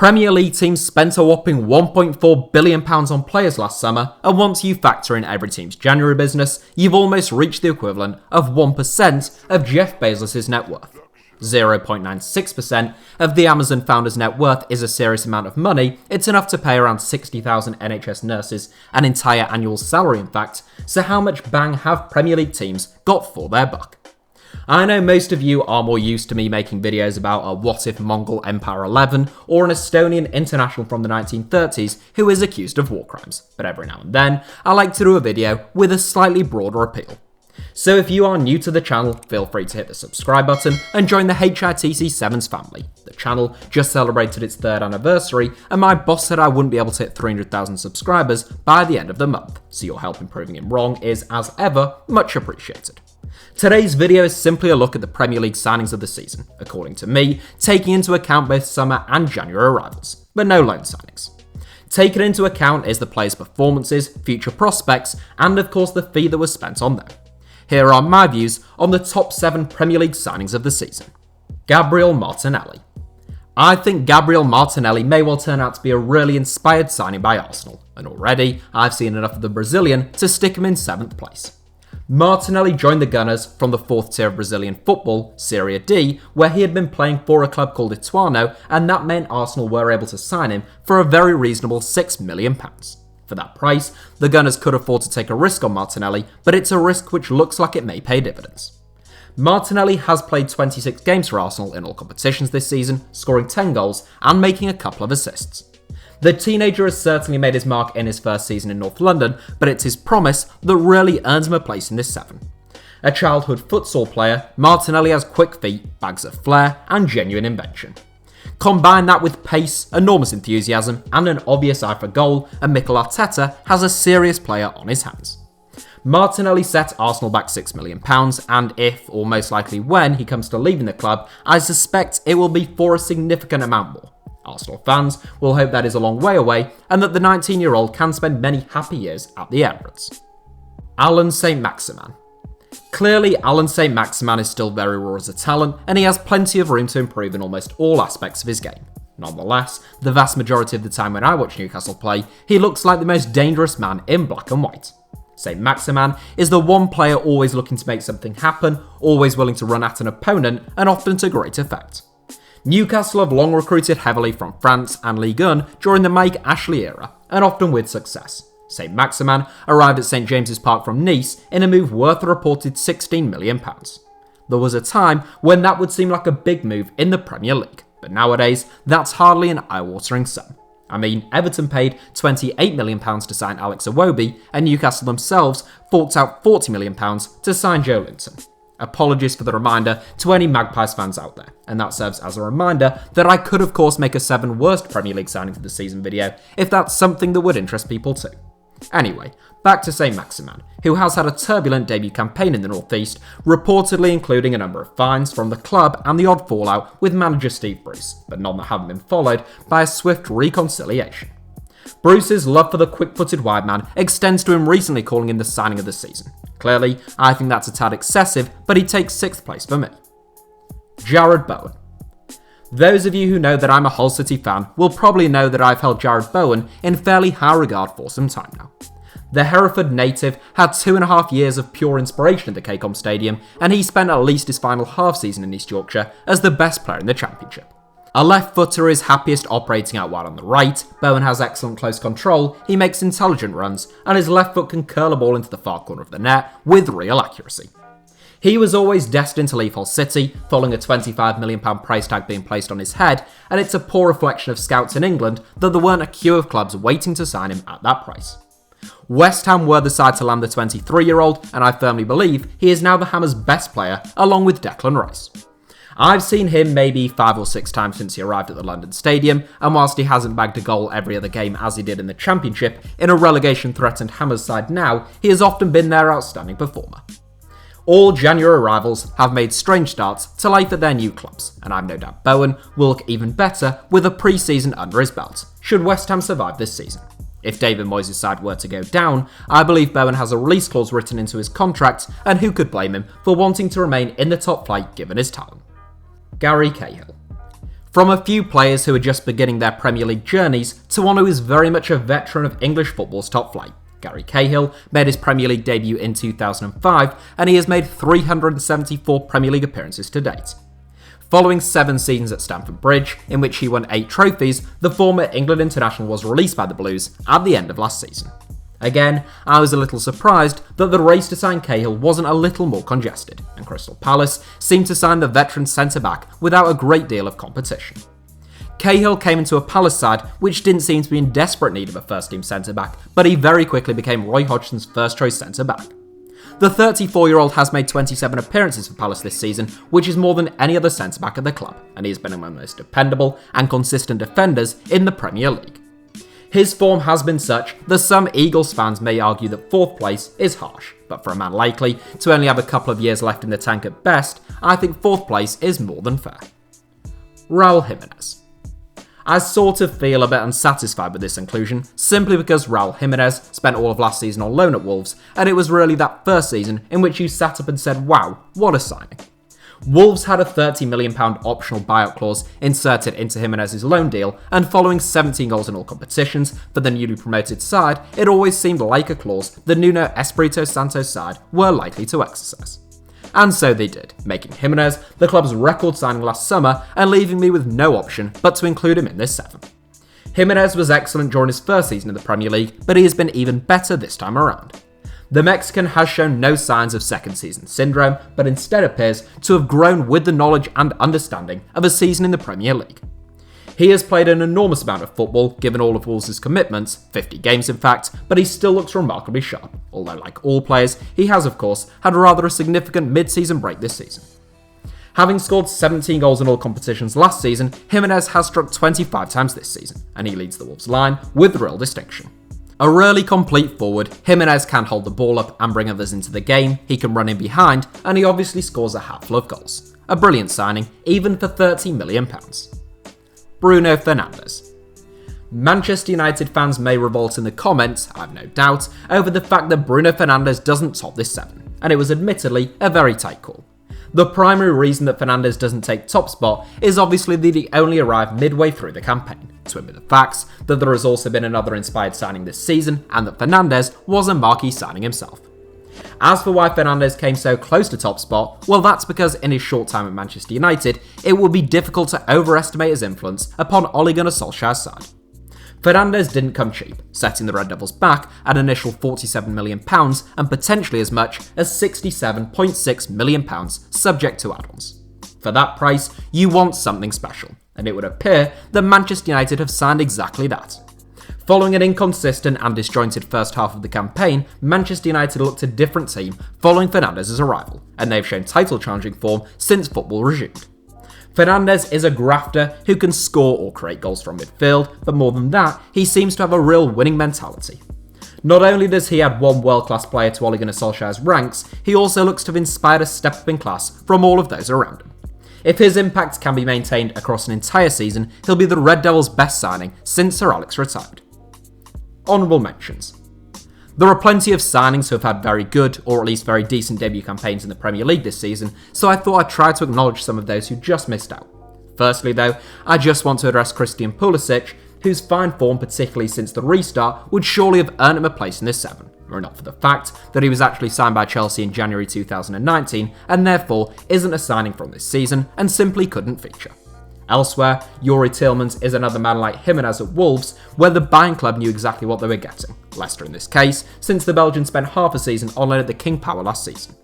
Premier League teams spent a whopping £1.4 billion on players last summer, and once you factor in every team's January business, you've almost reached the equivalent of 1% of Jeff Bezos' net worth. 0.96% of the Amazon founder's net worth is a serious amount of money. It's enough to pay around 60,000 NHS nurses an entire annual salary, in fact. So how much bang have Premier League teams got for their buck? I know most of you are more used to me making videos about a what if Mongol Empire 11 or an Estonian international from the 1930s who is accused of war crimes, but every now and then I like to do a video with a slightly broader appeal. So if you are new to the channel, feel free to hit the subscribe button and join the HITC Sevens family. The channel just celebrated its 3rd anniversary, and my boss said I wouldn't be able to hit 300,000 subscribers by the end of the month, so your help in proving him wrong is, as ever, much appreciated. Today's video is simply a look at the Premier League signings of the season, according to me, taking into account both summer and January arrivals, but no loan signings. Taken into account is the players' performances, future prospects, and of course the fee that was spent on them. Here are my views on the top 7 Premier League signings of the season. Gabriel Martinelli. I think Gabriel Martinelli may well turn out to be a really inspired signing by Arsenal, and already I've seen enough of the Brazilian to stick him in 7th place. Martinelli joined the Gunners from the 4th tier of Brazilian football, Serie D, where he had been playing for a club called Ituano, and that meant Arsenal were able to sign him for a very reasonable £6 million. For that price, the Gunners could afford to take a risk on Martinelli, but it's a risk which looks like it may pay dividends. Martinelli has played 26 games for Arsenal in all competitions this season, scoring 10 goals and making a couple of assists. The teenager has certainly made his mark in his first season in North London, but it's his promise that really earns him a place in this 7. A childhood futsal player, Martinelli has quick feet, bags of flair, and genuine invention. Combine that with pace, enormous enthusiasm, and an obvious eye for goal, and Mikel Arteta has a serious player on his hands. Martinelli set Arsenal back £6 million, and if, or most likely when, he comes to leaving the club, I suspect it will be for a significant amount more. Arsenal fans will hope that is a long way away, and that the 19-year-old can spend many happy years at the Emirates. Allan Saint-Maximin. Clearly, Allan Saint-Maximin is still very raw as a talent, and he has plenty of room to improve in almost all aspects of his game. Nonetheless, the vast majority of the time when I watch Newcastle play, he looks like the most dangerous man in black and white. Saint-Maximin is the one player always looking to make something happen, always willing to run at an opponent, and often to great effect. Newcastle have long recruited heavily from France and Ligue 1 during the Mike Ashley era, and often with success. Saint-Maximin arrived at St James's Park from Nice in a move worth a reported £16 million. There was a time when that would seem like a big move in the Premier League, but nowadays that's hardly an eye-watering sum. I mean, Everton paid £28 million to sign Alex Iwobi, and Newcastle themselves forked out £40 million to sign Joe Linton. Apologies for the reminder to any Magpies fans out there, and that serves as a reminder that I could of course make a 7 worst Premier League signings of the season video if that's something that would interest people too. Anyway, back to Saint-Maximin, who has had a turbulent debut campaign in the North East, reportedly including a number of fines from the club and the odd fallout with manager Steve Bruce, but none that haven't been followed by a swift reconciliation. Bruce's love for the quick-footed wide man extends to him recently calling him the signing of the season. Clearly, I think that's a tad excessive, but he takes 6th place for me. Jarrod Bowen. Those of you who know that I'm a Hull City fan will probably know that I've held Jarrod Bowen in fairly high regard for some time now. The Hereford native had 2.5 years of pure inspiration at the KCOM Stadium, and he spent at least his final half season in East Yorkshire as the best player in the Championship. A left footer is happiest operating out wide on the right, Bowen has excellent close control, he makes intelligent runs, and his left foot can curl a ball into the far corner of the net with real accuracy. He was always destined to leave Hull City, following a £25 million price tag being placed on his head, and it's a poor reflection of scouts in England that there weren't a queue of clubs waiting to sign him at that price. West Ham were the side to land the 23-year-old, and I firmly believe he is now the Hammers' best player, along with Declan Rice. I've seen him maybe 5 or 6 times since he arrived at the London Stadium, and whilst he hasn't bagged a goal every other game as he did in the Championship, in a relegation-threatened Hammers side now, he has often been their outstanding performer. All January arrivals have made strange starts to life at their new clubs, and I've no doubt Bowen will look even better with a pre-season under his belt, should West Ham survive this season. If David Moyes' side were to go down, I believe Bowen has a release clause written into his contract, and who could blame him for wanting to remain in the top flight given his talent. Gary Cahill. From a few players who are just beginning their Premier League journeys to one who is very much a veteran of English football's top flight. Gary Cahill made his Premier League debut in 2005 and he has made 374 Premier League appearances to date. Following 7 seasons at Stamford Bridge, in which he won 8 trophies, the former England international was released by the Blues at the end of last season. Again, I was a little surprised that the race to sign Cahill wasn't a little more congested, and Crystal Palace seemed to sign the veteran centre-back without a great deal of competition. Cahill came into a Palace side which didn't seem to be in desperate need of a first-team centre-back, but he very quickly became Roy Hodgson's first-choice centre-back. The 34-year-old has made 27 appearances for Palace this season, which is more than any other centre-back at the club, and he has been among the most dependable and consistent defenders in the Premier League. His form has been such that some Eagles fans may argue that 4th place is harsh, but for a man likely to only have a couple of years left in the tank at best, I think 4th place is more than fair. Raul Jimenez. I sort of feel a bit unsatisfied with this inclusion, simply because Raul Jimenez spent all of last season on loan at Wolves, and it was really that first season in which you sat up and said, wow, what a signing. Wolves had a £30 million optional buyout clause inserted into Jimenez's loan deal, and following 17 goals in all competitions for the newly promoted side, it always seemed like a clause the Nuno Espirito Santo's side were likely to exercise. And so they did, making Jimenez the club's record signing last summer and leaving me with no option but to include him in this 7. Jimenez was excellent during his first season in the Premier League, but he has been even better this time around. The Mexican has shown no signs of second season syndrome, but instead appears to have grown with the knowledge and understanding of a season in the Premier League. He has played an enormous amount of football, given all of Wolves' commitments, 50 games in fact, but he still looks remarkably sharp, although like all players, he has of course had rather a significant mid-season break this season. Having scored 17 goals in all competitions last season, Jimenez has struck 25 times this season, and he leads the Wolves line with real distinction. A really complete forward, Jimenez can hold the ball up and bring others into the game, he can run in behind, and he obviously scores a hatful of goals. A brilliant signing, even for £30 million. Bruno Fernandes. Manchester United fans may revolt in the comments, I've no doubt, over the fact that Bruno Fernandes doesn't top this 7, and it was admittedly a very tight call. The primary reason that Fernandes doesn't take top spot is obviously that he only arrived midway through the campaign, to admit the facts that there has also been another inspired signing this season, and that Fernandes was a marquee signing himself. As for why Fernandes came so close to top spot, well that's because in his short time at Manchester United, it would be difficult to overestimate his influence upon Ole Gunnar Solskjaer's side. Fernandes didn't come cheap, setting the Red Devils back at an initial £47 million and potentially as much as £67.6 million subject to add-ons. For that price, you want something special, and it would appear that Manchester United have signed exactly that. Following an inconsistent and disjointed first half of the campaign, Manchester United looked a different team following Fernandes' arrival, and they've shown title-challenging form since football resumed. Fernandes is a grafter who can score or create goals from midfield, but more than that, he seems to have a real winning mentality. Not only does he add one world-class player to Ole Gunnar Solskjaer's ranks, he also looks to have inspired a step up in class from all of those around him. If his impact can be maintained across an entire season, he'll be the Red Devils' best signing since Sir Alex retired. Honourable mentions. There are plenty of signings who have had very good, or at least very decent debut campaigns in the Premier League this season, so I thought I'd try to acknowledge some of those who just missed out. Firstly though, I just want to address Christian Pulisic, whose fine form, particularly since the restart, would surely have earned him a place in this 7, were it not for the fact that he was actually signed by Chelsea in January 2019, and therefore isn't a signing from this season, and simply couldn't feature. Elsewhere, Youri Tielemans is another man like Jimenez at Wolves, where the buying club knew exactly what they were getting, Leicester in this case, since the Belgian spent half a season on loan at the King Power last season.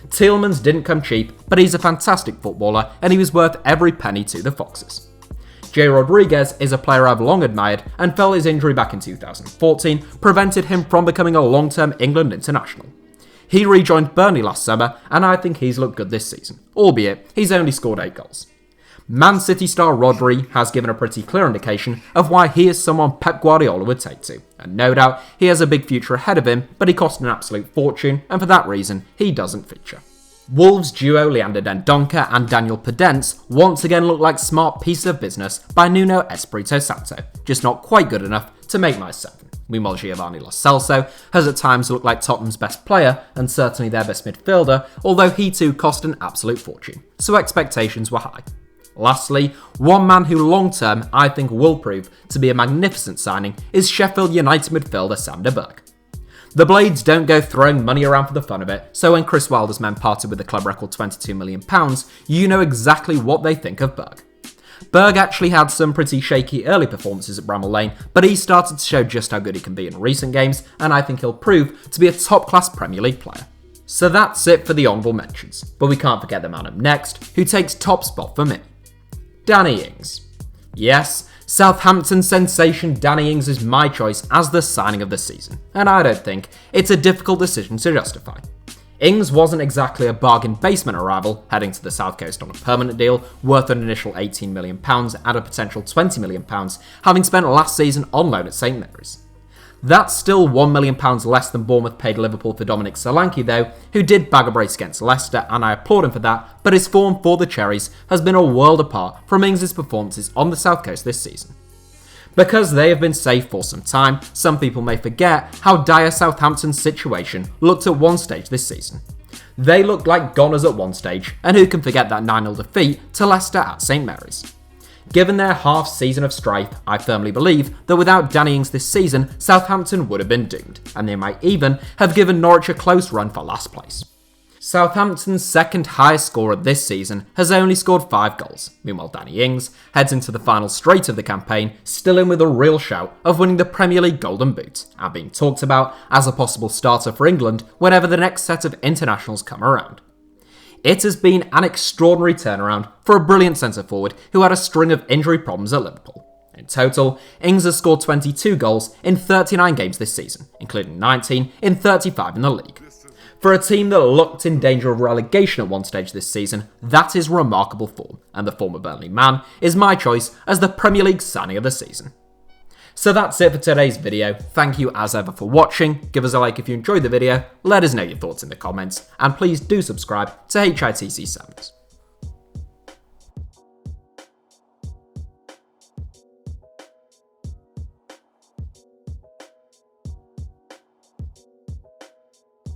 Tielemans didn't come cheap, but he's a fantastic footballer and he was worth every penny to the Foxes. Jay Rodriguez is a player I've long admired and felt his injury back in 2014 prevented him from becoming a long-term England international. He rejoined Burnley last summer and I think he's looked good this season, albeit he's only scored 8 goals. Man City star Rodri has given a pretty clear indication of why he is someone Pep Guardiola would take to, and no doubt he has a big future ahead of him, but he cost an absolute fortune, and for that reason, he doesn't feature. Wolves duo Leander Dendoncker and Daniel Podence once again look like smart pieces of business by Nuno Espirito Santo, just not quite good enough to make my 7. Meanwhile, Giovanni Lo Celso has at times looked like Tottenham's best player, and certainly their best midfielder, although he too cost an absolute fortune, so expectations were high. Lastly, one man who long-term I think will prove to be a magnificent signing is Sheffield United midfielder Sander Berge. The Blades don't go throwing money around for the fun of it, so when Chris Wilder's men parted with the club record £22 million, you know exactly what they think of Berge. Berge actually had some pretty shaky early performances at Bramall Lane, but he started to show just how good he can be in recent games, and I think he'll prove to be a top-class Premier League player. So that's it for the honourable mentions, but we can't forget the man up next, who takes top spot for me. Danny Ings. Yes, Southampton sensation Danny Ings is my choice as the signing of the season, and I don't think it's a difficult decision to justify. Ings wasn't exactly a bargain basement arrival, heading to the South Coast on a permanent deal worth an initial £18 million and a potential £20 million, having spent last season on loan at St Mary's. That's still £1 million less than Bournemouth paid Liverpool for Dominic Solanke though, who did bag a brace against Leicester, and I applaud him for that, but his form for the Cherries has been a world apart from Ings' performances on the South Coast this season. Because they have been safe for some time, some people may forget how dire Southampton's situation looked at one stage this season. They looked like goners at one stage, and who can forget that 9-0 defeat to Leicester at St Mary's. Given their half season of strife, I firmly believe that without Danny Ings this season, Southampton would have been doomed, and they might even have given Norwich a close run for last place. Southampton's second highest scorer this season has only scored 5 goals. Meanwhile, Danny Ings heads into the final straight of the campaign, still in with a real shout of winning the Premier League Golden Boot, and being talked about as a possible starter for England whenever the next set of internationals come around. It has been an extraordinary turnaround for a brilliant centre-forward who had a string of injury problems at Liverpool. In total, Ings has scored 22 goals in 39 games this season, including 19 in 35 in the league. For a team that looked in danger of relegation at one stage this season, that is remarkable form, and the former Burnley man is my choice as the Premier League signing of the season. So that's it for today's video. Thank you as ever for watching. Give us a like if you enjoyed the video, let us know your thoughts in the comments, and please do subscribe to HITC Sevens.